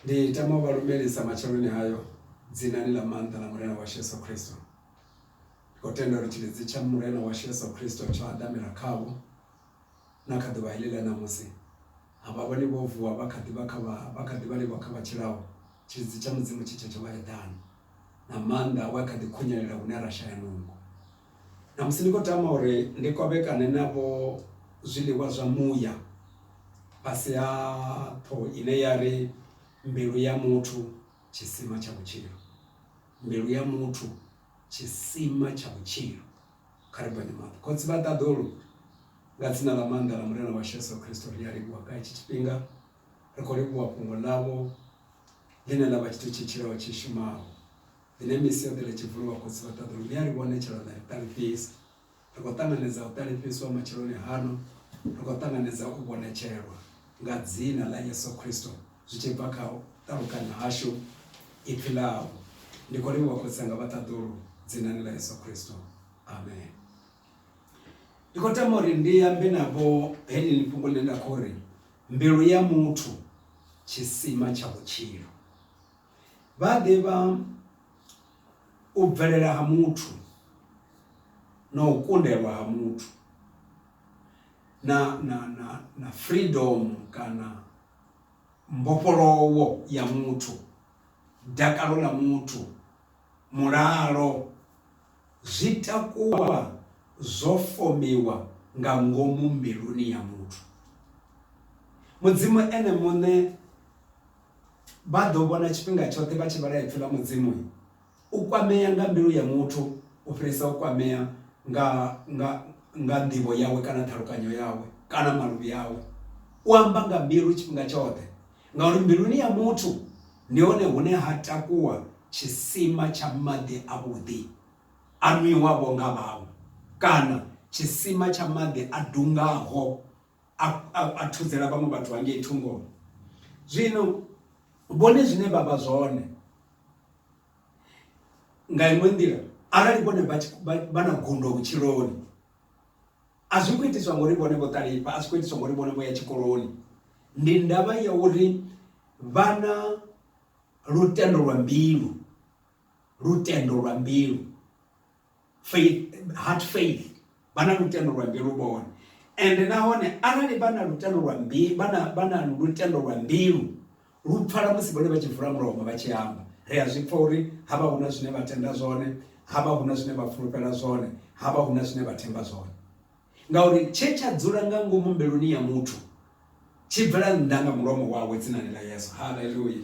Ndi tama valumelisa macheloni hayo dzinani la mantha la murena wa Yesu Kristo. Kotenda ruchilizi cha murena wa Yesu Kristo cha adamira kavo nakadhiva ilile namusi ababoni bovuwa bakadhivali bakavachirawo chilizi cha muzimu chicho chavayedhana na manda wakadhikunyalira kunarasha ya Nungu na musiniko tama uri ndikovekane navo zviliwa zva muya pasi yapo ine yari mbilu ya mutu chisima cha uchiro. Mbilu ya mutu chisima cha uchiro. Karibani mata kotsi vatadhulu ngatsina la manda la murena wa Yesu Kristo lyalikuwa kai chichipinga rikolikuwa pungo lavo lina lava chitu chichirawo chishumawo ine misi yote lechivuluwa kotsi vatadhulu lyalikuwa nechela na utalipisi rikotanganiza utalipisi wa macheloni hano rikotanganiza kubonecherwa ngadzina la Yesu Kristo zvichibva katarukanya hasho ipilawo ndikoliwa kutsanga vatadhulu dzinani la Yesu Kristo. Amen. Ikotamori ndiyambe navo heli nipungo nenda kori mbilu ya mutu chisima cha uchiro. Vadeva ubvelela ha mutu na ukundelwa ha mutu na freedom kana mbopolowo ya mutu dakalo la mutu mulalo zitakuwa zofomiwa nga ngomu mbiluni ya mutu. Mudzimu ene mune badovona chipinga chote vachivara ipfula mudzimu ukwameya nga mbilu ya mutu ufirisa ukwameya nga ndivo yawe kana tarukanyo yawe kana maluvi yawe uamba nga mbilu chipinga chote nga uri mbiluni ya mutu nione hune hatakuwa chisima cha madhi avudhi anwiwavo nga vavo kana chisima cha madhi adungaho athudzela vamwe vathu vange ithungoni. Zvino vone zvine vava zvone nga imwe ndira arali vone vana gundo kuchironi azvikuitiswa ngori vone votaripa azvikuitiswa ngori vone voya chikoroni ndi ndava yauri vana lutendo rwa mbilu faith, heart faith vana lutendo rwa mbilu vone ende nahone arali vana lutendo rwa mbilu vana lutendo rwa mbilu rupfala musi vone vachivhura muromo vachiamba rea zvipfa uri hava huna zvine vatenda zvone hava huna zvine vafurupela zvone hava huna zvine vatemba zvone ngauri chechadzura nga ngumu mbeluni ya mutu chibvela ndanga muromo wawe dzinani la Yesu. Haleluya.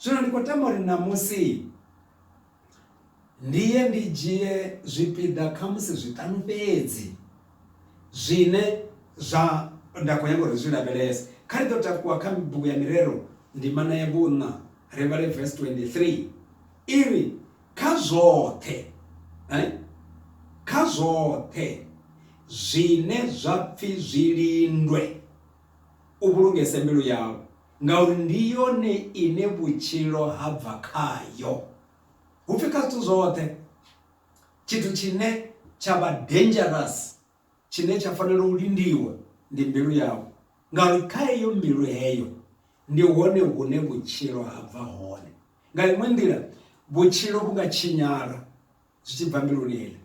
Zvino ndikotamori namusi ndiye ndijie zvipida kamusi zvitanu pedzi zvine zva ndakonyangori zvilavelesa kari totakuwa kamibhuku ya mirero ndimana yevuna reva verse 23 iri kazvote zvine zvapfi zvilindwe uvulungese mbilu yawo ngauri ndiyone ine vuchilo habva kayo. Hupfika zvitu zvote chitu chine chava dangerous chine chafanira ulindiwa ndi mbilu yawo ngauri kaiyo mbilu heyo ndihone hune vuchilo habva hone. Nga imwe ndira vuchilo vungachinyara zvichibva mbiluni hela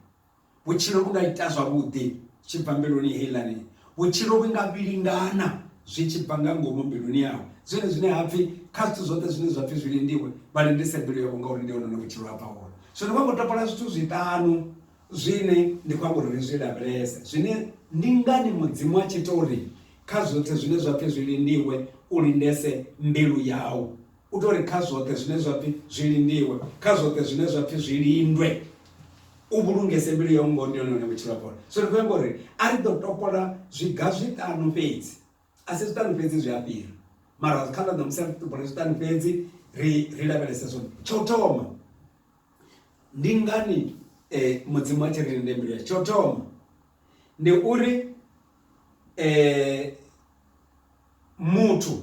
vuchilo vungaita zvavudhi zvichibva mbiluni helani vuchilo vungavilingana zvichibva nga ngomu mbiluni yawo zvine zvine hapfi kazvitu zvote zvine zvapfi zvilindiwe valindise mbilu yavo ngauri ndiona novuchilo habva hone. Zvino vangotopola zvitu zvitanu zvine ndikwangori zvilavelese zvine ndingani mudzimu wachitori kazvote zvine zvapfi zvilindiwe ulindese mbilu yawo utori kazvote zvine zvapfi zvilindiwe kazvote zvine zvapfi zvilindwe uvulungese mbilu yawo ngauri ndiona novuchilo habva hone. Zvino ndikwangori ari totopola zviga zvitanu pedzi asi zvitanu pedzi zviapira mara zvikanda namusana totopola zvitanu pedzi rilavelese zvone. Chotoma ndingani mudzimu wachiririnde mbilu yacho. Chotoma ndiuri mutu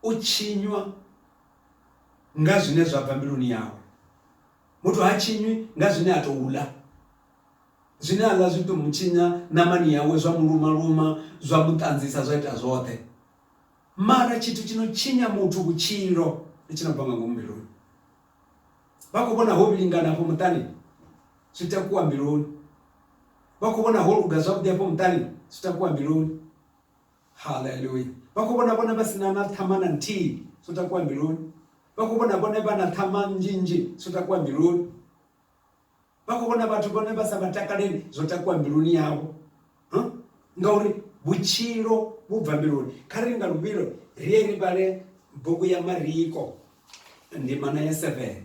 uchinywa nga zvine zvabva mbiluni yawo mutu hachinywi nga zvine atoula zvine ala zvitomuchinya namani yawe zvamuruma zvamutanzisa zvaita zvote mara chitu chinochinya mutu kuchiro ichinobva nga ngomu mbiluni. Vakubona hovilingana hapo mutani zvitakuwa mbiluni. Vakubona holuga zvakudya hapo mutani zvitakuwa mbiluni. Hallelujah. Vakubona vona vasina natamana ntii zvitakuwa mbiluni. Vakubona vona vana tama njinji zvitakuwa mbiluni. Vakubona vatu vona vasavatakaleni zvotakuwa mbiluni yavo. Ngauri buchiro bubva mbiluni. Karinga luviro rieri vale bhuku ya Mariko ndimana ya 7.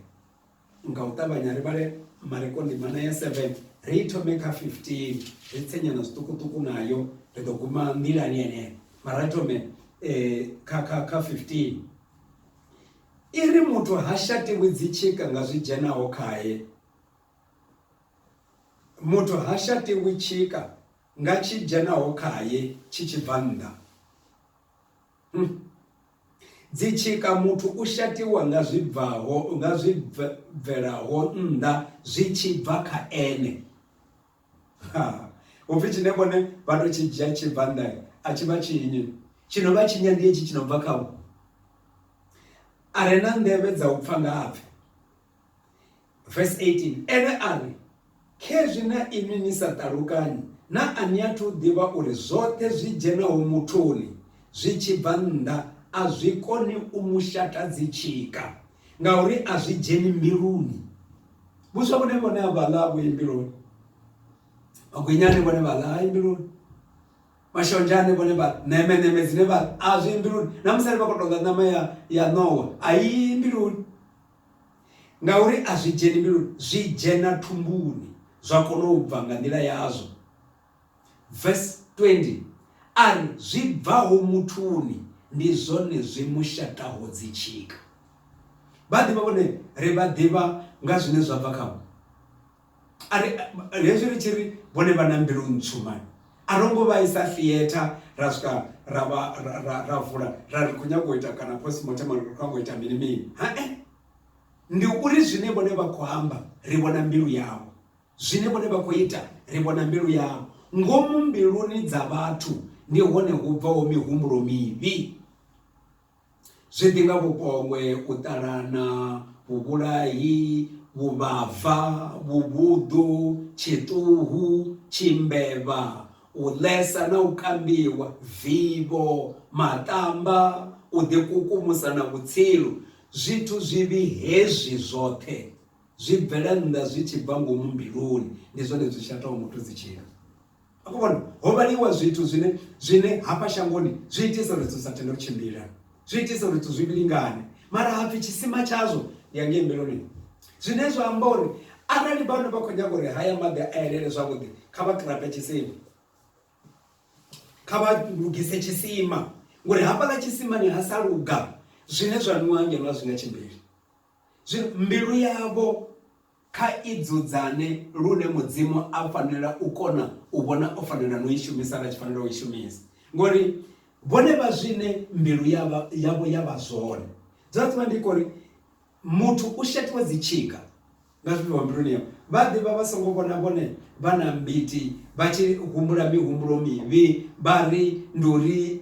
Ngautavanyari vale Mariko ndimana ya 7 ritomeka 15 ritsenyana zvitukutuku nayo ritoguma ndirani yene maratome ka 15 iri mutu hashatiwi dzichika ngazvijenawo kaye. Mutu hashatiwi chika ngachijenawo kaye chichibvanda. Dzichika mutu ushatiwa ngazvibverawo nda zvichibva kaene. Ufichi nebone vano chijia chibvanda achiva chinyi chinova chinya ndiye chinobva kavo. Arena ndeve dzaupfanga api. Verse 18 ene ari kezvina imi nisatarukanyi na anyatudhiva uri zvote zvijenawo mutoni zvichibva nda azvikoni umushata dzichika ngauri azvijeni mbiluni. Buswa kune vone avala mbiluni. Magwinyani vone vala mbiluni. Mashonjani vone vala neme zine vala azvi mbiluni. Namusari vakodonga nama ya Noah ai mbiluni. Ngauri azvijeni mbiluni zvijena tumbuni zvakonobva ngandira yazvo. Verse 20 ari zvibvawo mutuni ndizvone zvimushataho dzichika. Vadhiva vone revadhiva ngazvine zvabva kavo. Ari rezvi richiri vone vana mbilu ntsumani. Arongovaisa theater rasvika ravhura rari kunyangoita kana postmortem rikangoita mini. Ndi uri zvine vone vakuhamba rivona mbilu yavo. Zvine vone vakuita rivona mbilu yavo. Ngomu mbiluni dzavatu ndihone hubvawo mihumuro mivi. Zvidinga vupongwe, kutarana, vubulayi, vubava, vubudhu, chituhu, chimbeva, ulesa na ukambiwa, vivo, matamba, udekukumusa na utsilu. Zvitu zvivi hezvi zvote zvibvelenda zvichibva ngomu mbiluni ndizvone zvishatawo mutu dzichika. Akubona hovaliwa zvitu zvine hapa shangoni zviitisa kuti tusatenda kuchimbira. Zviitisa kuti tuzvibilingane. Mara hapi chisima chazo yange mbiluni. Zvinezvo ambori arali vanhu vakonyagori haya madhe aerere zvakuti kavakrape chisima. Kavalugise chisima. Ngori hapa la chisima ni hasaruga. Zvinezvo anuwangelwa zvingachimbiri. Mbilu yavo kaidzudzane rune mudzimu afanira ukona ubona ofanira noishumisa rachifanira uishumisa. Ngori vone vazvine mbilu yavo yavazvone. Dzatwa ndikori mutu ushatiwa dzichika ngazviwa mbiluni yavo. Vadhiva vasongobona vone vana mbiti vachihumura mihumuro mivi vari nduri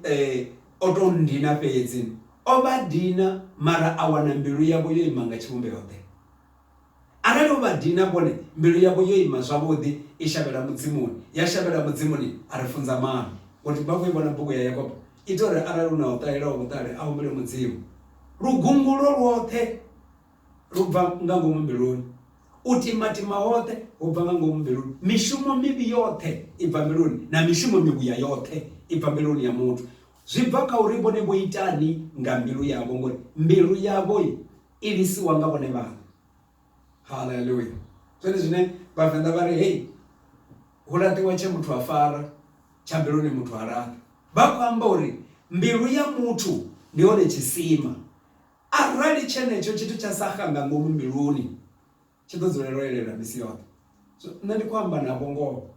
otondina pedzi. Ovadina mara awana mbilu yavo yoima ngachivumbe yote. Arali ovadina vone mbilu yavo yoima zvavodi ishavera mudzimuni. Yashavera mudzimuni arifunza mano. Kuti bakuibona bhuku ya Yakobo. Itore arali unautaira utare aumbere mudzimu. Rugungulo rwote rubva ngangomu mbiluni. Utimatima wote ubva ngangomu mbiluni. Mishumo mivi yote ibva mbiluni. Na mishumo mibuya yote ibva mbiluni ya mutu. Zvibva kauribone boitani nga mbilu yavo ngori mbilu yavo ilisiwa ngavone vanhu. Hallelujah. Zvone zvine vavenda vari hey hulatiwa chemutu afara chambiluni mutu arata. Vakuamba uri mbilu ya mutu ndione chisima. Arali chenecho chitu chasakanga ngomu mbiluni chitodzorerera misi yote. So ndikuamba navo ngo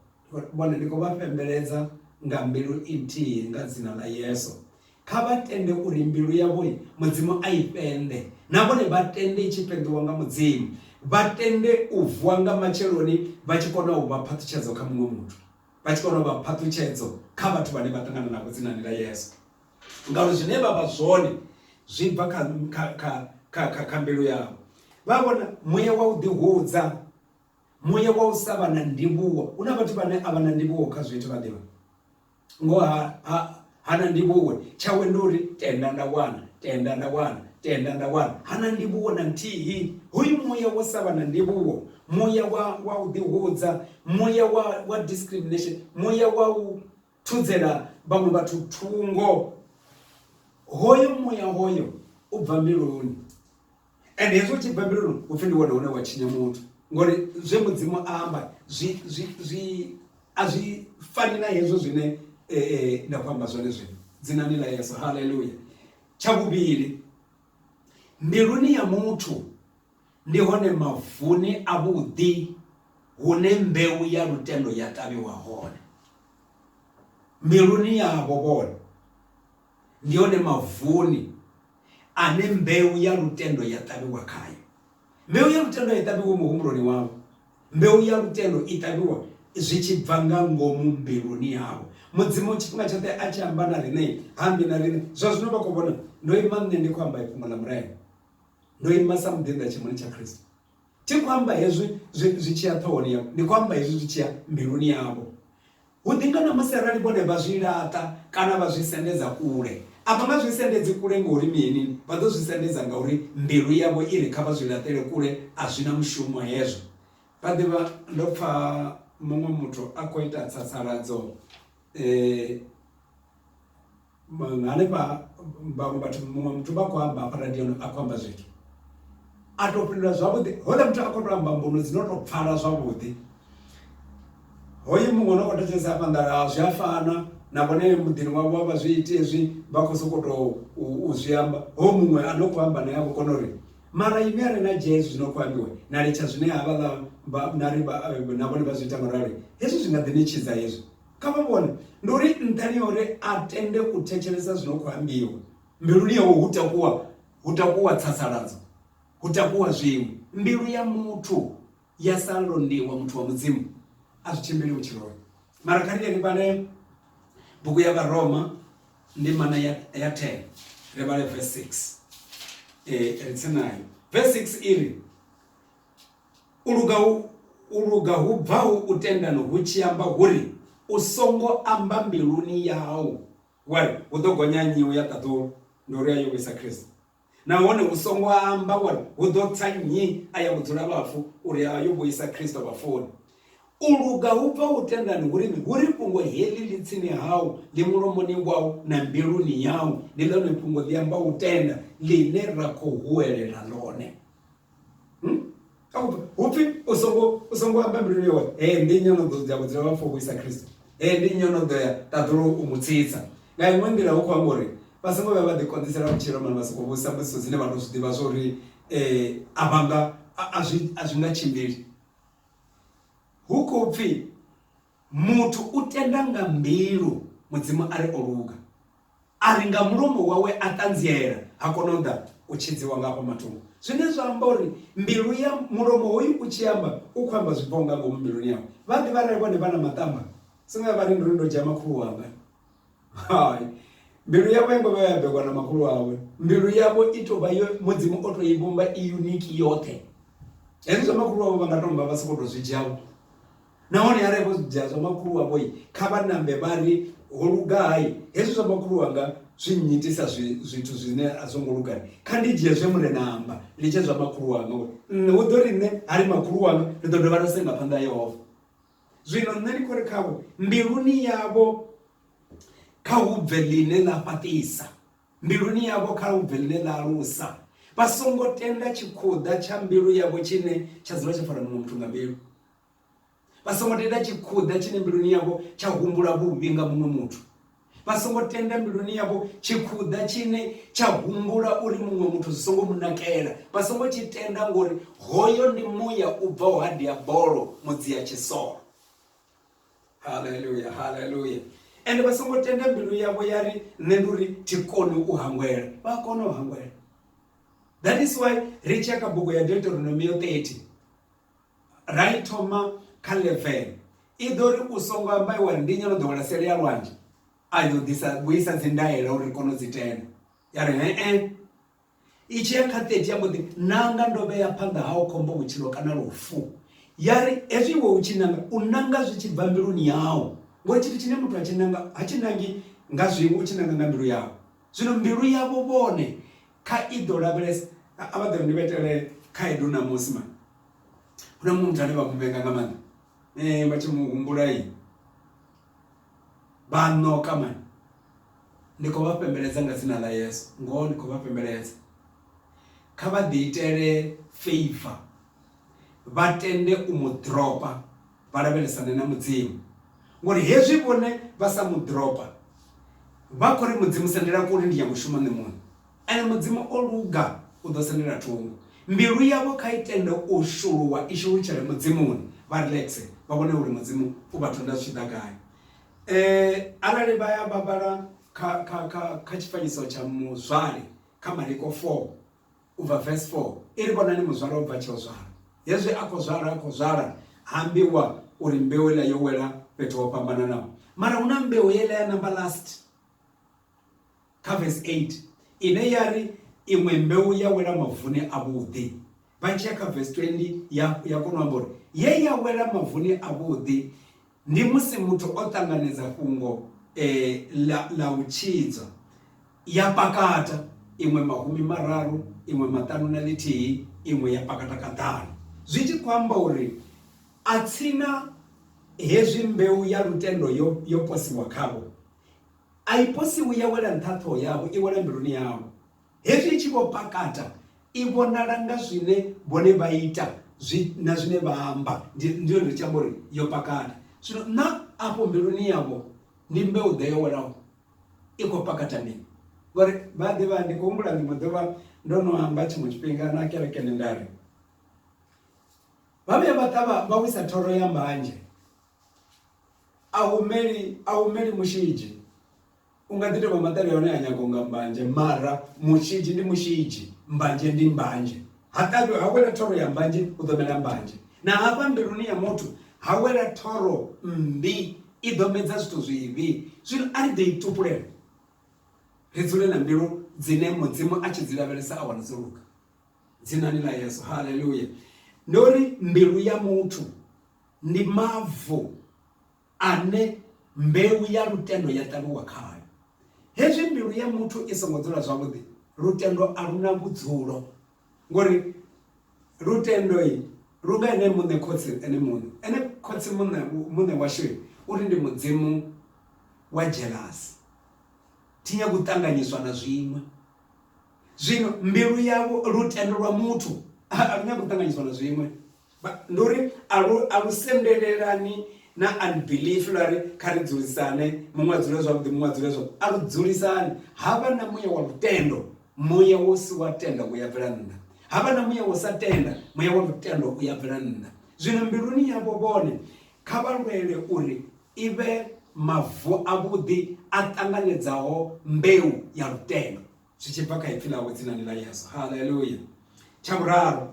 bwana ndikovapemberedza nga mbilu inti nga dzina la Yesu. Kavatende uri mbilu yavo mudzimu aipende. Navone vatende ichipendiwa nga mudzimu. Vatende uvwa nga macheloni vachikona uvapatuchedzo kha mumwe mutu. Vachikona uvapatuchedzo kha vatu vane vatangana navo dzina la Yesu. Ngauri zvine vava zvone zvibva kha mbilu yavho. Vha vhona muya wa u ḓihudza, muya wa u sa vha na ndivhuwo. Una vhathu vhane a vha na ndivhuwo kha zwithu vha ḓivha ngo hana ndivhuwo, tshawe ndi uri tenda nda wana, tenda nda wana, tenda nda wana, hana ndivhuwo na nthihi. Hoyu muya wo sa vha na ndivhuwo, muya wa u ḓihudza, muya wa discrimination, muya wa u thudzela vhaṅwe vhathu thungo, hoyo muya hoyo u bva mbiluni. And hezwo tshi bva mbiluni upfhi ndi wone hune wa tshinya muthu, ngori zwe mudzimu amba a zwi fani na hezwo zwine nda khou amba zwone zwino. Dzinani ḽa Yesu, haleluya. Tsha vhuvhili, mbiluni ya muthu ndi hone mavuni a vhuḓi hune mbeu ya lutendo ya ṱavhiwa hone. Mbiluni yavho vhone ndi hone mavuni ane mbeu ya lutendo ya ṱavhiwa khayo. Mbeu ya lutendo i ṱavhiwa muhumbuloni wavho, mbeu ya lutendo i ṱavhiwa zwi tshi bva nga ngomu mbiluni yavho. Mudzimu tshifhinga tshoṱhe a tshi amba na riṋe, hambi na riṋe zwa zwino vha khou vhona ndo ima nṋe ndi khou amba fhungo ḽa mulayo, ndo ima sa muḓinḓa tshimoni tsha Kristo. Thi khou amba hezwi zwi tshi ya ṱhohoni yavho, ndi khou amba hezwi zwi tshi ya mbiluni yavho. Hu ḓi nga na musi arali vhone vha zwi laṱa kana vha zwi sendedza kule, a vha nga zwi sendedzi kule ngori mini, vha ḓo zwi sendedza ngauri mbilu yavho iri kha vha zwi laṱele kule, a zwi na mushumo hezwo. Vha ḓivha ndo pfha muṅwe muthu a khou ita tsasaladzo hanefha vhaṅwe vhathu, muṅwe muthu vha khou amba hafha radioni a khou amba zwithu a tou fhindula zwavhuḓi, hoḽa muthu a khou tou amba mbuno dzi no tou pfhala zwavhuḓi. Hoyu muṅwe no khou thetshelesa hafha nḓala zwi a fana na vhone muḓini wavho vha zwi iti hezwi vha khou sokou tou zwi amba. Hoyu muṅwe a no khou amba naye a khou kona uri mara ime a re na dzhia hezwi zwino khou ambiwa na litsha zwine havhaḽa na vhone vha zwi ita ngaurali, hezwi zwi nga ḓi ni tshidza hezwi. Kha vha vhone ndi uri nṱhani ya uri a tende u thetshelesa zwino khou ambiwa, mbiluni yawe hu takuwa tsasaladzo, hu takuwa zwiṅwe. Mbilu ya muthu ya sa londiwa, muthu wa mudzimu, a zwi tshimbili vhutshiloni. Mara kha riṋe vhane bugu ya Vharoma ndi mana ya 10 ri vhale verse 6 ri tsenayo verse 6 iri uluga hu bvaho u tendano hu tshi amba uri u songo amba mbiluni yau wari hu ḓo gonya nyiwo ya ṱaḓulu ndi uri ayo Yesu Kristo, nahone u songo amba wari hu ḓo tsa nnyi a ya vhudzula vhafu uri ayo Yesu Kristo vhafuni. Uluga hu bva u tendani huri fhungo heḽi ḽi tsini hau, ḽi mulomoni wau na mbiluni yau, ndi ḽone fhungo ḽi amba u tenda ḽine ra khou huwelela ḽone. Hupfi u songo amba mbiluni yawe, ndi nyono ḓo dza vhudzula vhafu Yesu Kristo, ndi nyono ḓo ya ṱaḓulu u mu tsitsa. Nga iṅwe nḓila hu khou amba uri vha songo vha ḓi konḓisela vhutshilo mani vha sokou vhusa mbudziso dzine vha tou zwi ḓivha zwo uri a zwi nga tshimbili. Hu khou pfi muthu u tenda nga mbilu, mudzimu a ri o luga, a ri nga mulomo wawe a ṱanziela, ha kona u ḓa u tshidziwa nga hafha matungo. Zwine zwa amba uri mbilu ya mulomo hoyu u tshi amba u khou amba zwibvaho nga ngomu mbiluni yawe. Vha ḓivha arali vhone vha na maṱamba, singa vha ri ndo dzhia makhulu wanga, hai mbilu yavho ngo vha ya begwa na makhulu wawe. Mbilu yavho i tou vha yo, mudzimu o tou i vhumba i uniki yoṱhe. Hezwi zwa makhulu wavho vha nga tou mba vha sokou tou zwi dzhiavho, nahone arali vho dzhia zwa makhulu wavho kha vha nambe vha ri ho lugai, hezwi zwa makhulu wanga zwi nnyitisa zwithu zwine a zwo ngo lugani, kha ndi dzhie zwe mure namba ḽi tshe zwa makhulu wanga uri hu ḓo ri nṋe hari makhulu wanga ndi ḓo dovha nda senga phanḓa ya Yehova. Zwino nṋe ndi khou ri khavho mbiluni yavho kha hu bve ḽine ḽa fhaṱisa, mbiluni yavho kha hu bve ḽine ḽa alusa. Vha songo tenda tshikhuḓa tsha mbilu yavho tshine tsha dzula tsha fara muṅwe muthu nga mbilu. Vha songo tenda tshikhuḓa tshine mbiluni yavho tsha humbula vhuvhi nga muṅwe muthu. Vha songo tenda mbiluni yavho tshikhuḓa tshine tsha humbula uri muṅwe muthu zwi songo mu nakela. Vha songo tshi tenda ngori hoyo ndi muya u bvaho ha diabolo, mudzia tshisolo. Haleluya, haleluya. Ende vha songo tenda mbilu yavho ya ri nṋe ndi uri thi koni u hangwela, vha kona u hangwela. That is why ri tsheka bugu ya Deuteronomy 30 rai thoma kha 11 i ḓo ri u songo amba iwe ndi nyono ḓo wela seli ya lwanzhe a ḓo ḓisa vhuisa dzi ndaela uri kone u dzi tenda. Ya ri ichi ya kha 30 ya mboḓi nanga ndo vhea phanḓa ha u khombo vhutshilo kana lufu. Yari hezwi iwe uchinanga unanga zwi tshi bva mbiluni yawo, ngori tshithu tshine muthu a tshinanga ha tshinangi nga zwiṅwe uchinanga nga mbilu yawo. Zwino mbilu yavho vhone kha i ḓo lavhelesa ava ḓo ndi vhetele khaedu na musi man. Huna muthu ane vha muvenga nga maanḓa vha tshi muhumbula vha noka man. Ndi khou vha pembeledza nga dzina ḽa Yesu, ngoho ndi khou vha pembeledza kha vha ḓi itele favor, vha tende u mu dropa, vha lavhelesane na mudzimu, ngori hezwi vhone vha sa mu dropa vha khou ri mudzimu sendela kule ndi ya mushumo nṋe muṅwe, ene mudzimu o luga u ḓo sendela thungo. Mbilu yavho kha i tende u shuluwa i shulutshele mudzimuni, vha relaxe, vha vhone uri mudzimu u vha thonda zwi tshi ḓa gai. Arali vha ya vha vhala kha tshifanyiso tsha muzwali kha Mariko 4 ubva verse 4 iri vhonani muzwala u bva tsha u zwala. Hezwi a khou zwala hambiwa uri mbeu ila yo wela fhethu ho fhambananaho, mara huna mbeu yela ya number last kha verse 8 ine yari iṅwe mbeu ya wela mavuni avhuḓi. Vha tshiya kha verse 20 ya kona u amba uri ye ya wela mavuni avhuḓi ndi musi muthu o ṱanganedza fhungo la u tshidza ya pakata, iṅwe mahumi mararu, iṅwe maṱanu na ḽithihi, iṅwe ya pakata kaṱanu. Zwi tshi khou amba uri a tsina hezwi mbeu ya lutendo yo posiwa khavho, a i posiwi ya wela nṱha ṱhoho yavho, i wela mbiluni yavho. Hezwi i tshi vho pakata i vhonala nga zwine vhone vha ita na zwine vha amba, ndi yone tshi amba uri yo pakata. Zwino na afho mbiluni yavho ndi mbeu ḓe yo welaho i khou pakata mini, ngori vha ḓivha ndi khou humbula ndi ḓuvha ndo no amba tshiṅwe tshifhinga na kerekeni ndari vha vhuya vha ṱavha vha wisa thoro ya mbanzhe, a humeli mushiji. U nga ḓi tou vha maṱari a hone a nyago nga mbanzhe, mara mushiji ndi mushiji, mbanzhe ndi mbanzhe. Ha ṱavhi ha wela thoro ya mbanzhe u ḓo mela mbanzhe, na hafha mbiluni ya muthu ha wela thoro mmbi i ḓo medza zwithu zwivhi. Zwino a ri ḓo i tupulela, ri dzule na mbilu dzine mudzimu a tshi dzi lavhelesa a wana dzo luga. Dzinani ḽa Yesu, haleluya. Ndi uri mbilu ya muthu ndi mavu ane mbeu ya lutendo ya ṱavhiwa khayo. Hezwi mbilu ya muthu i songo dzula zwavhuḓi, lutendo a luna vhudzulo, ngori lutendo lunga ene muṋe khotsi ene muṋe ene khotsi muṋe washu uri ndi mudzimu wa jealous, thi nyago u ṱanganyiswa na zwiṅwe. Zwino mbilu yavho lutendo lwa muthu a lu nyago u ṱanganyiswa na zwiṅwe, ndi uri a lu sendelelani na unbelief lari kha ri dzulisane, muṅwe a dzule zwavhuḓi muṅwe a dzule zwavhuḓi, a lu dzulisani. Havha na muya wa lutendo, muya wo si wa tenda u ya bvela nnḓa. Havha na muya wo sa tenda, muya wa lutendo u ya bvela nnḓa. Zwino mbiluni yavho vhone kha vha lwele uri i vhe mavu avhuḓi a ṱanganedzaho mbeu ya lutendo, zwi tshi bva kha ipfhi ḽawe dzinani ḽa Yesu, haleluya. Tsha vhuraru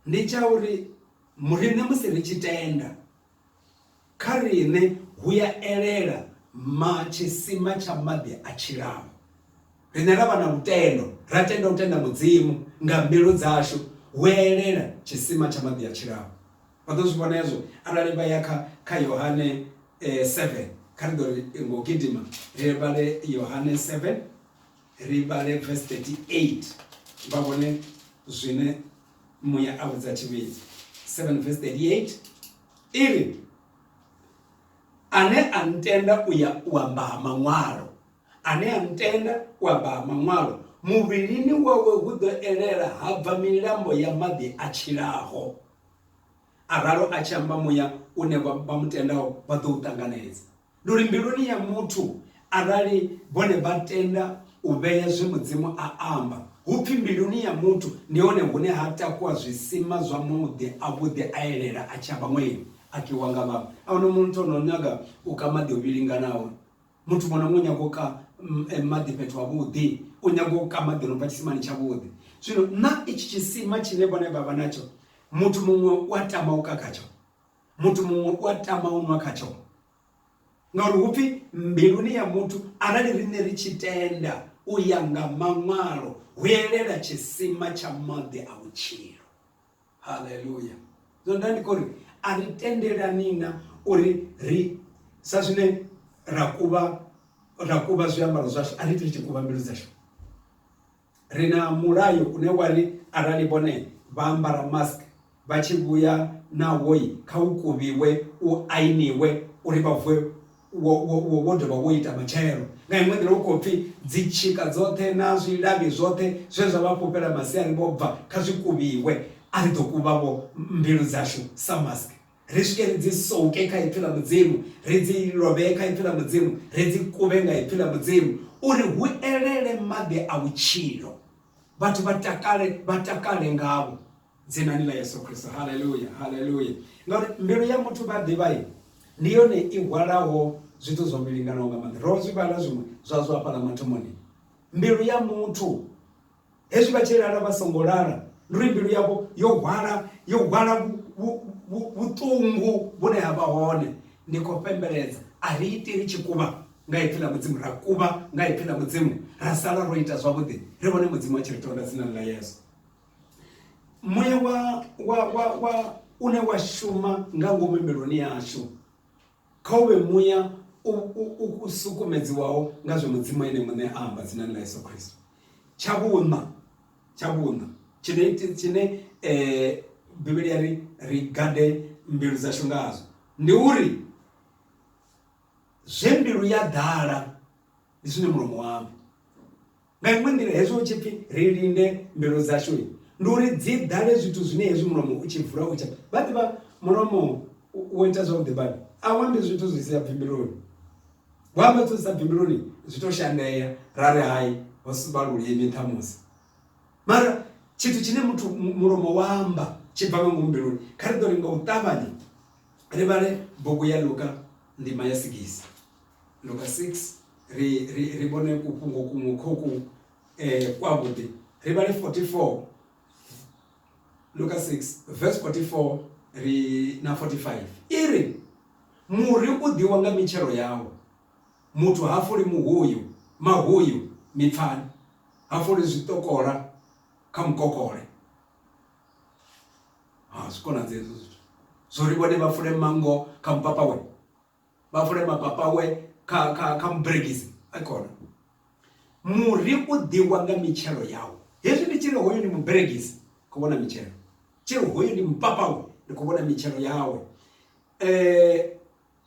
ndi tsha uri riṋe musi ri tshi tenda kha riṋe hu ya elela tshisima tsha maḓi a tshilaho. Riṋe ra vha na lutendo, ra tenda u tenda mudzimu nga mbilu dzashu, hu elela tshisima tsha maḓi a tshilaho. Vha ḓo zwi vhona hezwo arali vha ya kha Yohane 7, kha ri ḓo ri ngo gidima ri vhale Yohane 7 ri vhale verse 38 vha vhone zwine muya a vhudza tshivhidzi. 7 verse 38 iri ane a ntenda u amba ha maṅwalo, ane a ntenda u amba ha maṅwalo, muvhilini wawe hu ḓo elela ha bva milambo ya maḓi a tshilaho. Aralo a tshi amba muya une vha mutendaho vha ḓo u ṱanganedza. Ndi uri mbiluni ya muthu arali vhone vha tenda u vhea zwe mudzimu a amba, hupfi mbiluni ya muthu ndi hone hune ha takuwa zwisima zwa muḓi avhuḓi a elela a tshi amba ṅweni a kiwa nga vhaṅwe. Ahuna muthu ono nyaga u ka maḓi o vhilinganaho, muthu muṅwe na muṅwe nyaga u ka maḓi fhethu havhuḓi, u nyaga u ka maḓi no bva tshisimani tshavhuḓi. Zwino na itshi tshisima tshine vhone vha vha natsho, muthu muṅwe u a tama u ka khatsho, muthu muṅwe u a tama u nwa khatsho, ngauri hupfi mbiluni ya muthu arali riṋe ri tshi tenda uyanga mamalo huyelela chisima cha maḓi a vhutshilo. Haleluya. Zondani kori aritendela nina uri ri sa zwine rakuva zwiambaro zwashu ari tshi kuva mbilu dzashu. Rina mulayo une wari arali bone vha ambara mask vha tshi vhuya na woi kha u kuvhiwe u ainiwe uri vha vuwe wo dovha wo ita matshelo. Nga iṅwe nḓila u khou pfhi dzi tshika dzoṱhe na zwilavhi zwoṱhe zwe zwa vha fhufhela masiari vho bva kha zwi kuvhiwe a ri ḓo kuvhavho mbilu dzashu sa mask. Ri swike ri dzi souke kha ipfhi ḽa mudzimu, ri dzi lovhe kha ipfhi ḽa mudzimu, ri dzi kuvhe nga ipfhi ḽa mudzimu uri hu elele maḓi a vhutshilo. Vhathu vha takale ngavho dzinani ḽa Yesu Kristo. Haleluya, haleluya. Ngauri mbilu ya muthu vha ḓivha ndi yone i hwalaho zwithu zwo bilinganaho nga maanḓa. Ro zwi vhala zwiṅwe zwazwo hafhaḽa mathomoni. Mbilu ya muthu hezwi vha tshi lala vha songo lala ndi uri mbilu yavho yo hwala vhuṱungu vhune ha vha hone. Ndi khou pembeledza a ri iti ri tshi kuvha nga ipfhi ḽa mudzimu, ra kuvha nga ipfhi ḽa mudzimu, ra sala ro ita zwavhuḓi, ri vhone mudzimu a tshi ri tonda dzinani ḽa Yesu. Muya wa une wa shuma nga ngomu mbiluni yashu kha uvhe muya u sukumedziwaho nga zwe mudzimu ene muṋe amba dzinani ḽa Yesu Kristo. Tshavhuṋa tshine Biblia ri gade mbilu dzashu ngazwo ndi uri zwe mbilu ya ḓala ndi zwine mulomo wamba. Nga iṅwe nḓila hezwo u tshi pfhi ri linde mbilu dzashu ndi uri dzi ḓale zwithu zwine hezwi mulomo u tshi vula u tshi vha ḓivha mulomo u ita zwavhuḓi badi a wambi zwithu zwi si ya bvi mbiluni. Wamba zwithu zwi sa bvi mbiluni zwi to shandeya ra ri hayi ho sivha lulimi ṱhamusi. Mara tshithu tshine muthu mulomo wamba tshi bva nga ngomu mbiluni kha ri ḓo linga u ṱavhanya ri vhale bugu ya Luka ndima ya 6. Luka 6 ri vhone kufhungo kuṅwe khoku kwavhuḓi. Ri vhale 44 Luka 6 verse 44 ri na 45 iri muri u ḓiwa nga mitshelo yawo. Muthu ha fuli mahuyu mipfani, ha fuli zwiṱokora kha mukokole. Zwikona dzedzo zwithu zwo ri vhone vha fule mango kha mupapawe, vha fule mapapawe kha muberegisi a kona. Muri u ḓiwa nga mitshelo yawo. Hezwi ndi tshiri hoyu ndi muberegisi khou vhona mitshelo, tshiri hoyu ndi mupapawe ndi khou vhona mitshelo yawe.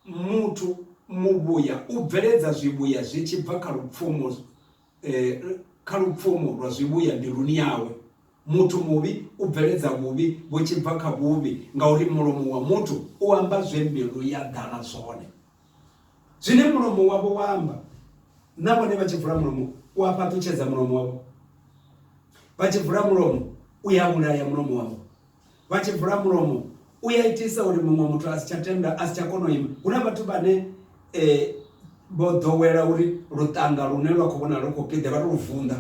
Muthu muvhuya u bveledza zwivhuya zwi tshi bva kha lupfumo lwa zwivhuya mbiluni yawe. Muthu muvhi u bveledza vhuvhi vhu tshi bva kha vhuvhi ngauri mulomo wa muthu u amba zwe mbilu ya ḓala zwone. Zwine mulomo wavho wa amba na vhone vha tshi vula mulomo u a fhaṱutshedza mulomo wavho. Vha tshi vula mulomo u ya vhulaya mulomo wavho. Vha tshi vula mulomo u ya itisa uri muṅwe muthu a si tsha tenda, a si tsha kona u ima. Hu na vhathu vhane vho ḓowela uri luṱanga lune lwa khou vhona lu khou piḓa vha tou vunḓa.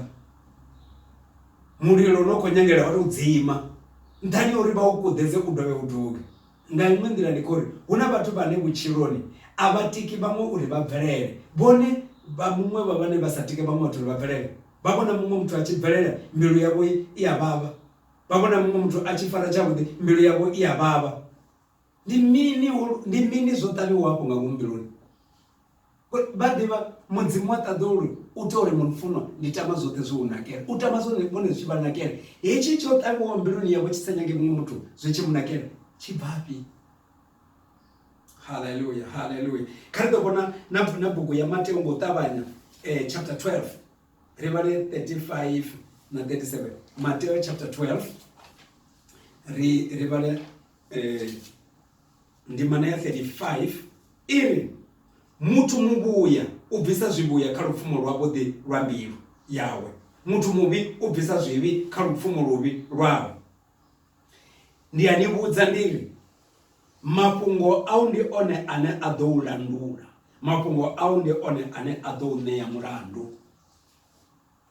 Mulilo no khou nyangela vha tou dzima nṱhani uri vha u kuḓedze u dovhe u duge. Nga iṅwe nḓila ndi khori hu na vhathu vhane vhutshiloni a vha tiki vhaṅwe uri vha bvelele. Vhone vha muṅwe vha vhane vha sa tike vhaṅwe vhathu uri vha bvelele. Vha vhona muṅwe muthu a tshi bvelela mbilu yavho i ya vhavha. Vha vhona muṅwe muthu a tshi fara tshavhuḓi mbilu yavho i ya vhavha. Ndi mini zwo ṱavhiwa hafho nga ngomu mbiluni. Vha ḓivha mudzimu wa ṱaḓa uri u tea uri mufunwa ndi tama zwoṱhe zwi u nakela. U tama zwone vhone zwi tshi vha nakela. Hetshi tsho ṱavhiwa mbiluni yavho tshi sa nyagi muṅwe muthu zwi tshi mu nakela tshi bvafhi. Haleluya, haleluya. Kha ri ḓo vhona na bugu ya Mateo ngo ṱavhanya chapter 12 ri vhale 35 na 37. Mateo chapter 12 ri vhale ndimana ya 35 iri muthu muvhuya u bvisa zwivhuya kha lupfumo lwavhuḓi lwa mbilu yawe. Muthu muvhi u bvisa zwivhi kha lupfumo luvhi lwawe. Ndi ani vhudza ndiri mafhungo au ndi one ane a ḓo u landula. Mafhungo au ndi one ane a ḓo u ṋea mulandu.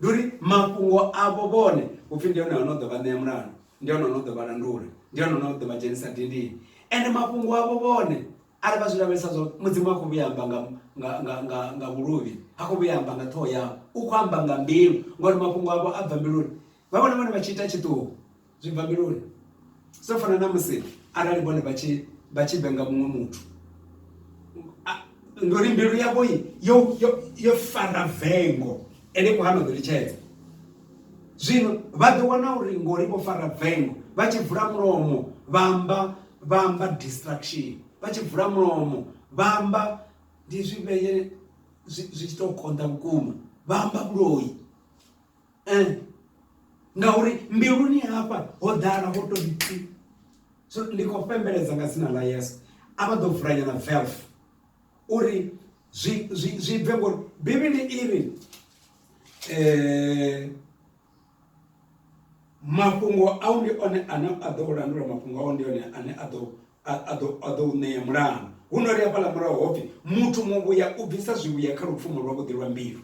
Ndi uri mafhungo avho vhone upfhi ndi one ano ḓo vha ṋea mulandu, ndi one ano ḓo vha landula, ndi one ano ḓo vha dzhenisa dindini. Ende mafhungo avho vhone arali vha zwi lavhelesa zwo mudzimu a khou vhuya amba nga vhuluvhi hakubuyamba nga thoya ukwamba nga mbilu ngori mafhungo abo abva mbiluni vavona vane vachita chitu zvibva mbiluni sofana namusi arali vone vachivenga mumwe muthu ngori mbilu yavo yo fara vengo ene kuhano dzirichedza zvino vadowana uri ngori vo fara vengo vachivhura muromo vamba distraction vachivhura muromo vamba ndizviveye zvichitokonda vukuma vamba buroyi ngauri mbiluni apa hodhara hotoditi so ndikopemberedza nga zina la Yesu avadovhuranya na valve uri zvibve ngori bhibhili iri mafhungo au ndi one ane adolandula mafhungo au ndi one ane ado neya mulano hunori apala muraho hopfi muthu muvhuya u bvisa zwivhuya kha lupfumo lwavhuḓi lwa mbilu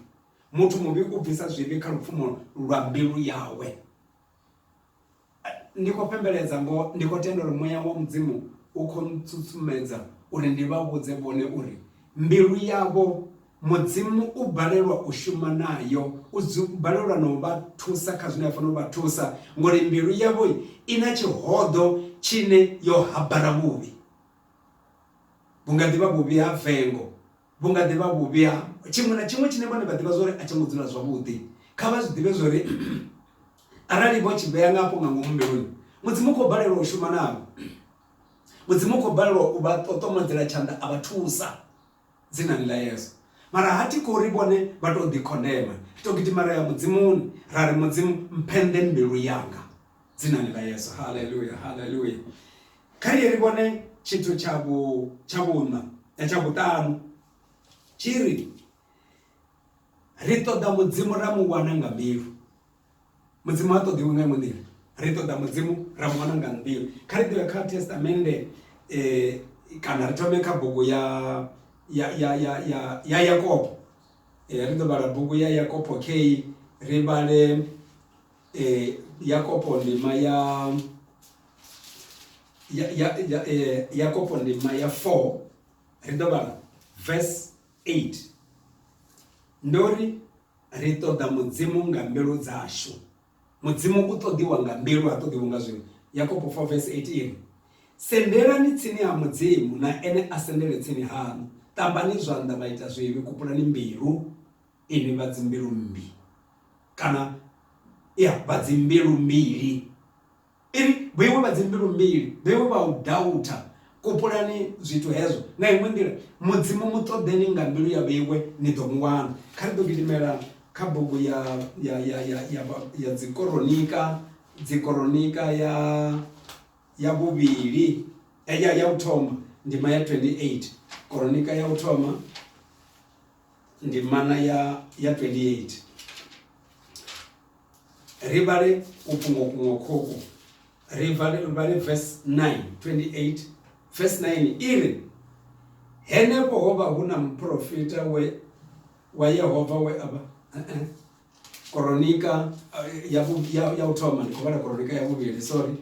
muthu muvhi u bvisa zwivhi kha lupfumo lwa mbilu yawe ndikopembeledza ngo ndikotenda uri moya wa mudzimu ukho ntsutsumedza uri ndi vhavhudze vhone uri mbilu yavo mudzimu u balelwa u shuma nayo u balelwa no vha thusa kha zwine afanela u vha thusa ngori mbilu yavo ina tshihoḓo tshine yo habara vhuvhi vhunga ḓivha vhuvhi ha vengo vhunga ḓivha vhuvhi ha tshiṅwe na tshiṅwe tshine vhone vha ḓivha zwori a tsho ngo dzula zwavhuḓi kha vha zwi ḓivhe zwori arali vho tshi vhea ngafho nga ngomu mbiluni mudzimu khou balelwa u shuma navho mudzimu khou balelwa u vha ṱoṱomedzela tshanḓa a vha thusa dzinani la Yesu mara hati khou vhone vha tou ḓikhondema to gidimara ya mudzimuni ra ri mudzimu mphende mbilu yanga dzinani la Yesu haleluya haleluya kha ri vhone tshithu tsha vhuṋa tsha vhuṱanu tshiri ri ṱoḓa mudzimu ra mu wana nga mbilu mudzimu ha ṱoḓiwi nga iṅwe nḓila ri ṱoḓa mudzimu ra mu wana nga mbilu kha ri ḓivhe kha testamende kana ri thome kha bugu ya Yakobo ri ḓo vhala bugu ya Yakobo K ri vhale Yakobo ndima Yakobo ndima ya 4 ri ḓo vhala verse 8 ndori ri ṱoḓa mudzimu nga mbilu dzashu mudzimu u ṱoḓiwa nga mbilu ha ṱoḓiwa nga zwino Yakobo 4 verse 8 iri sendelani tsini ha mudzimu na ene a sendele tsini hanu ṱambani zwanḓa vha ita zwivhi kupulani mbilu ini vha dzimbilu mmbi kana vha dzimbilu mbili ini vheiwe vha dzimbilu mbili vheiwe vha u dauta kupulani zwithu hezwo nga iṅwe nḓila mudzimu mu ṱoḓeni nga mbilu ya vheiwe ni ḓo mu wana kha ri ḓo gidimela kha bugu ya dzikoronika ya vhuvhili ya u thoma ndima ya 28 koronika ya u thoma ndimana ya 28 ri vhale kupungo khoko ri vhale verse 9 28 verse 9 iri henefho ho vha hu na mprofita wa Yehova we aba koronika ya u thoma ndi khou vhala koronika ya vhuvhili sorry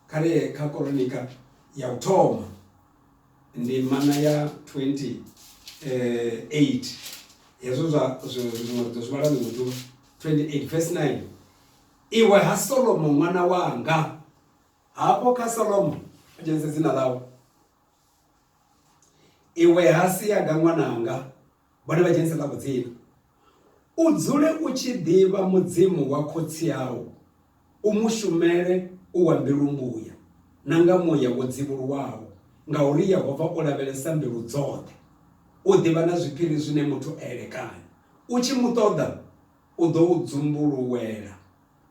kale kha koronika ya u thoma ndimana ya 28 hezwo zwa zwivhala miṅwe 28 verse 9 iwe ha Solomo mwana wanga hapo kha Solomo jenze dzina lawo iwe ha Siyaga ṅwananga vhone vha dzhenisa ḽavho dzina u dzule u tshi ḓivha mudzimu wa khotsi yawo u mushumele u wa mbilu mbuya na nga muya wo dzivhuluwaho ngauri Yehova o lavhelesa mbilu dzoṱhe u ḓivha na zwiphiri zwine muthu a elekanya u tshi mu ṱoḓa u ḓo u dzumbuluwela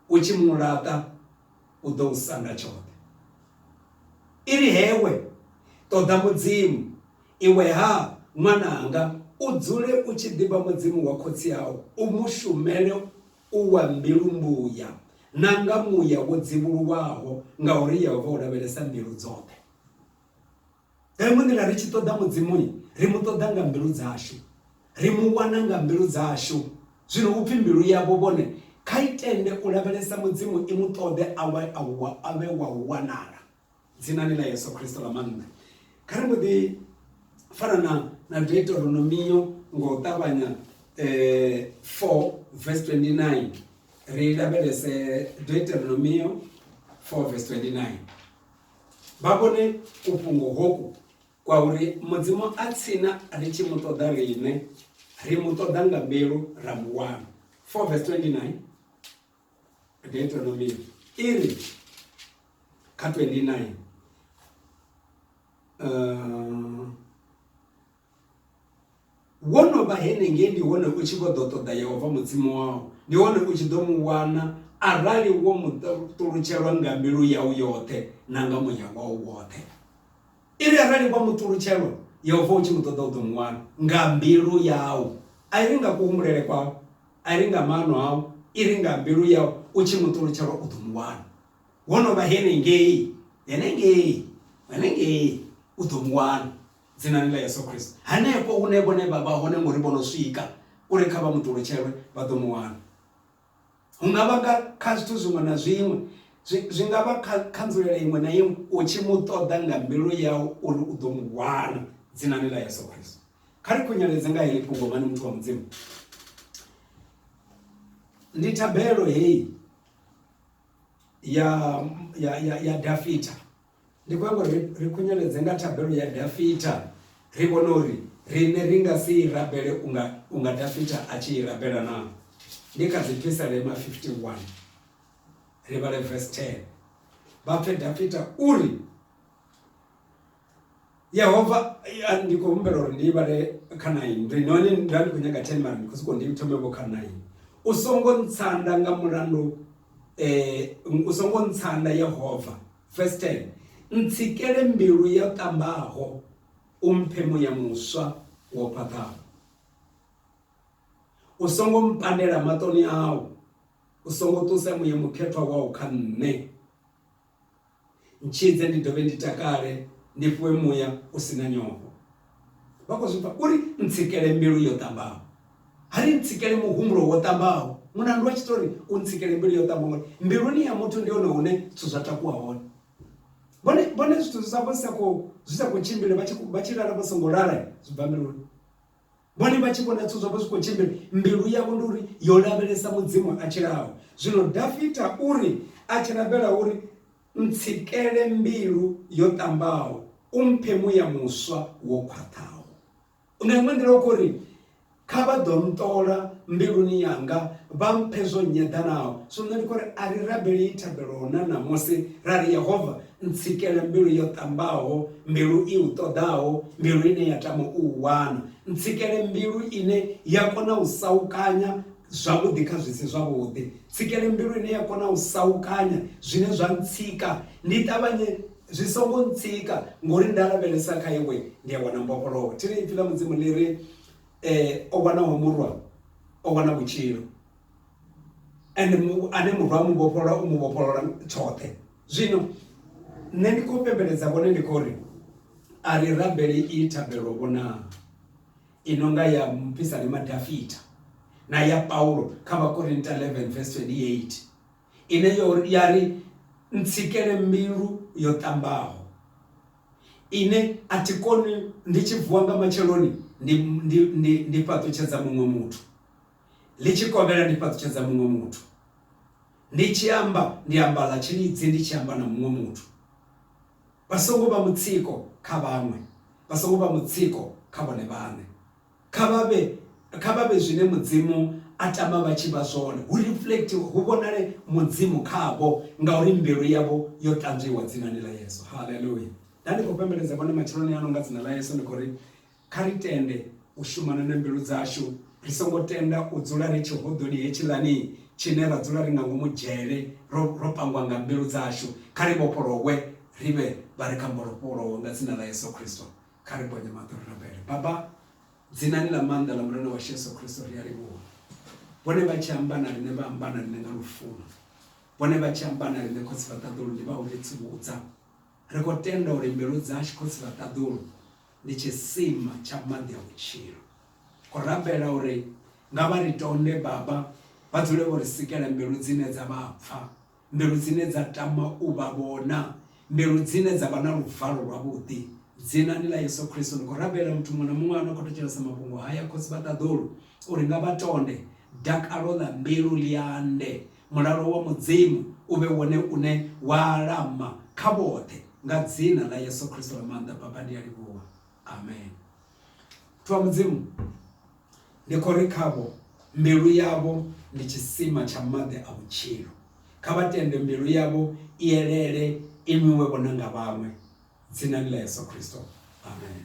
u tshi mu laṱa u ḓo u sanda tshoṱhe iri hewe ṱoḓa mudzimu iwe ha ṅwananga u dzule u tshi ḓivha mudzimu wa khotsi yawo u mushumele u wa mbilu mbuya na nga muya wo dzivhuluwaho ngauri Yehova o lavhelesa mbilu dzoṱhe iṅwe nḓila ri tshi ṱoḓa mudzimu ri mu ṱoḓa nga mbilu dzashu ri mu wana nga mbilu dzashu zwino upfhi mbilu yavho vhone kha itende u lavhelesa mudzimu i mu ṱoḓe ave wa u wanala dzinani la Yesu Kristo la maṅwe kha ri mbo ḓi fana na Deuteronomio ngo ṱavhanya 4 verse 29 ri lavhelese Deuteronomy 4 verse 29 babone upungo hoku kwa uri mudzimu atsina ri tshi mutoda rine ri mutoda nga mbelu ra muwana. 4 verse 29 Deuteronomy iri ka 29 wono ba henenge ndi wone u tshi vho ḓo ṱoḓa Yehova mudzimu wao, ndi wone u tshi ḓo mu wana arali wo muṱulutshelwa nga mbilu yau yoṱhe na nga muya wau woṱhe. Iri arali wa muṱulutshelwa Yehova u tshi mu ṱoḓa u ḓo mu wana nga mbilu yau, a ri nga kuhumbulele kwau, a ri nga maano au, iri nga mbilu yau u tshi muṱulutshelwa u ḓo mu wana. Wono ba henengei u ḓo mu wana dzinani ḽa Yesu Kristo. Hanefho hune vhone vha hone ngori vhono swika uri kha vha muṱulutshelwe vha ḓo mu wana. Hu nga vha kha zwithu zwiṅwe na zwiṅwe, zwi nga vha kha nzulele iṅwe na iṅwe u tshi mu ṱoḓa nga mbilu yau uri u ḓo mu wana dzinani ḽa Yesu Kristo. Kha ri khunyeledze nga heḽi fhungo mani muthu wa mudzimu. Ndi thabelo heyi ya Dafita. Ndi khou amba ri khunyeledze nga thabelo ya Dafita ri vhona uri rine ri nga si rabele unga Dafita a tshi rabela na. Ndi kha Psalm 51 ri vhale verse 10 bapfe Dafita uri Yehova ndi khou humbela uri ndi vhale kha 9 ndi noni ndi khou nyaga 10 mara ndi khou soko ndi thome vho kha 9. U songo ntsanda nga mulandu u songo ntsanda Yehova. Verse 10 ntsikele mbilu ya ṱambaho umphe muya muswa wo khwaṱhaho. U songo mpandela maṱoni au, u songo ṱusa muya mukhethwa wau kha nṋe. Ntshidze ndi dovhe ndi takale, ndi fhiwe muya u sina nyofho. Vha khou zwi pfha uri ntsikele mbilu yo ṱambaho, hari ntsikele muhumbulo wo ṱambaho. Mulandu wa tshitori u ntsikele mbilu yo ṱambaho ngori mbiluni ya muthu ndi hone hune zwithu zwa takuwa hone. Bone zwithu zwavho zwi sa khou tshimbile vha tshi lala vha songo lala zwi bva mbiluni. Bone vha tshi vhona zwithu zwavho zwi khou tshimbila mbilu yavho ndi uri yo lavhelesa mudzimu a tshilaho. Zwino Dafita uri a tshi rabela uri ntsikele mbilu yo ṱambaho umphe muya muswa wo khwaṱhaho. Nga iṅwe nḓila u khou ri kha vha ḓo nṱola mbiluni yanga vha mphe zwo nyeḓanaho. So nṋe ndi khou ri a ri rabeli thabelo na namusi ra ri Yehova ntsikele mbilu yo ṱambaho, mbilu i u ṱoḓaho, mbilu ine ya tama u wana. Ntsikele mbilu ine ya kona u saukanya zwavhuḓi kha zwi si zwavhuḓi. Tsikele mbilu ine ya kona u saukanya zwine zwa ntsika, ndi ṱavhanye zwi songo ntsika ngori nda lavhelesa kha iwe ndi ya wana mbofholowo. Thiri ipfhi ḽa mudzimu ḽi ri o wanaho murwa o wana vhutshilo, ane murwa mu vhofholola u mu vhofholola tshoṱhe. Zwino nṋe ndi khou pembeledza vhone ndi khou ri a ri rabeli i thabelo vhona i nonga ya Psalm Dafita na ya Paulo kha Vhakorinta 11 verse 28 ine ya ri ntsikele mbilu yo ṱambaho, ine a thi koni ndi tshi vuwa nga matsheloni ndi fhaṱutshedza muṅwe muthu, ḽi tshi kovhela ndi fhaṱutshedza muṅwe muthu, ndi tshi amba ndi amba ḽa tshilidzi ndi tshi amba na muṅwe muthu. Vha songo vha mutsiko kha vhaṅwe, vha songo vha mutsiko kha vhone vhaṋe. Kha vha vhe zwine mudzimu a tama vha tshi vha zwone, hu reflect hu vhonale mudzimu khavho ngauri mbilu yavho yo ṱanzwiwa dzinani ḽa Yesu. Haleluya. Nda ndi khou pembeledza vhone matsheloni ano nga dzina ḽa Yesu ndi khou ri kha ri tende u shumana na mbilu dzashu, ri songo tenda u dzula ri tshihodoni hetshiḽani tshine ra dzula ri nga ngomu dzhele ro pangwa nga mbilu dzashu. Kha ri vhofholowe ri vhe vha ri kha mbofholowo nga dzina ḽa Yesu Kristo. Kha ri bonye maṱo ri rabele. Baba, dzinani ḽa maanḓa ḽa murena wa Yesu Kristo ri a livhuwa. Vhone vha tshi amba na riṋe vha amba na riṋe nga lufuno, vhone vha tshi amba na riṋe khotsi vha ṱaḓulu ndi vha u ri tsivhudza. Ri khou tenda uri mbilu dzashu khotsi vha ṱaḓulu ndi tshisima tsha maḓi a vhutshilo. Khou rabela uri nga vha ri tonde Baba, vha dzule vho ri sikela mbilu dzine dza vha pfha, mbilu dzine dza tama u vha vhona, mbilu dzine dza vha na luvalo lwavhuḓi dzina la Yesu Kristo ndikorabela mtu mwana mwana kotochera mabungo haya kosibata dhuru uringa batonde dakalola mbilu liande mulalo wa mudzimu ube wone une warama kabote nga dzina la Yesu Kristo lamanda papa ndi alibuwa. Amen. Twa mudzimu ndikorikabo mbilu yabo ni chisima cha made abuchiro kabatende mbilu yabo iyelele imiwe bonanga bamwe dzina la Yesu Kristo. Amen.